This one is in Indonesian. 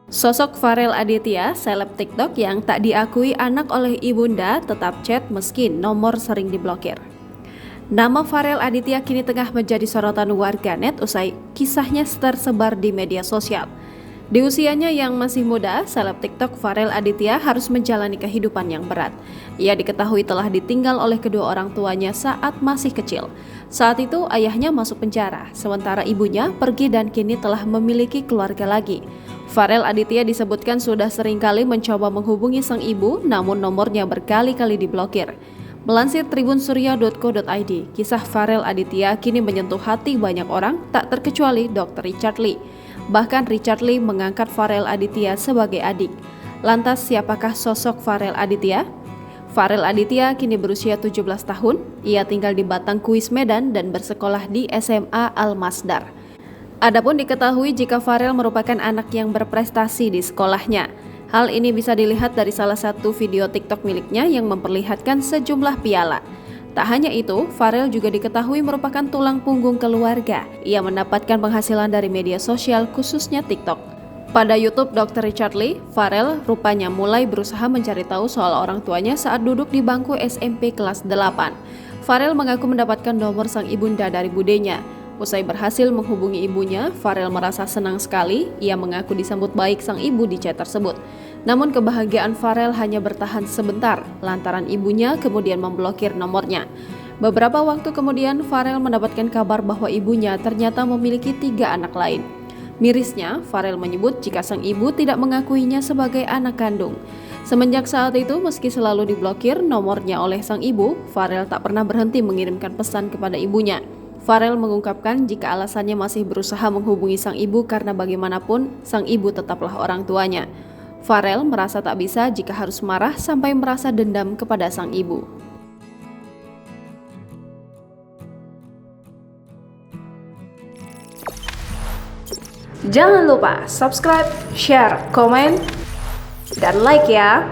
Sosok Farel Aditya, seleb TikTok yang tak diakui anak oleh ibunda, tetap chat meski nomor sering diblokir. Nama Farel Aditya kini tengah menjadi sorotan warganet usai kisahnya tersebar di media sosial. Di usianya yang masih muda, seleb TikTok Farel Aditya harus menjalani kehidupan yang berat. Ia diketahui telah ditinggal oleh kedua orang tuanya saat masih kecil. Saat itu ayahnya masuk penjara, sementara ibunya pergi dan kini telah memiliki keluarga lagi. Farel Aditya disebutkan sudah seringkali mencoba menghubungi sang ibu, namun nomornya berkali-kali diblokir. Melansir tribunsurya.co.id, kisah Farel Aditya kini menyentuh hati banyak orang, tak terkecuali Dr. Richard Lee. Bahkan Richard Lee mengangkat Farel Aditya sebagai adik. Lantas siapakah sosok Farel Aditya? Farel Aditya kini berusia 17 tahun, ia tinggal di Batangkuis, Medan dan bersekolah di SMA Al-Masdar. Adapun diketahui jika Farel merupakan anak yang berprestasi di sekolahnya. Hal ini bisa dilihat dari salah satu video TikTok miliknya yang memperlihatkan sejumlah piala. Tak hanya itu, Farel juga diketahui merupakan tulang punggung keluarga. Ia mendapatkan penghasilan dari media sosial khususnya TikTok. Pada YouTube Dr. Richard Lee, Farel rupanya mulai berusaha mencari tahu soal orang tuanya saat duduk di bangku SMP kelas 8. Farel mengaku mendapatkan nomor sang ibunda dari budenya. Usai berhasil menghubungi ibunya, Farel merasa senang sekali. Ia mengaku disambut baik sang ibu di chat tersebut. Namun kebahagiaan Farel hanya bertahan sebentar, lantaran ibunya kemudian memblokir nomornya. Beberapa waktu kemudian, Farel mendapatkan kabar bahwa ibunya ternyata memiliki 3 anak lain. Mirisnya, Farel menyebut jika sang ibu tidak mengakuinya sebagai anak kandung. Semenjak saat itu, meski selalu diblokir nomornya oleh sang ibu, Farel tak pernah berhenti mengirimkan pesan kepada ibunya. Farel mengungkapkan jika alasannya masih berusaha menghubungi sang ibu karena bagaimanapun sang ibu tetaplah orang tuanya. Farel merasa tak bisa jika harus marah sampai merasa dendam kepada sang ibu. Jangan lupa subscribe, share, komen, dan like ya!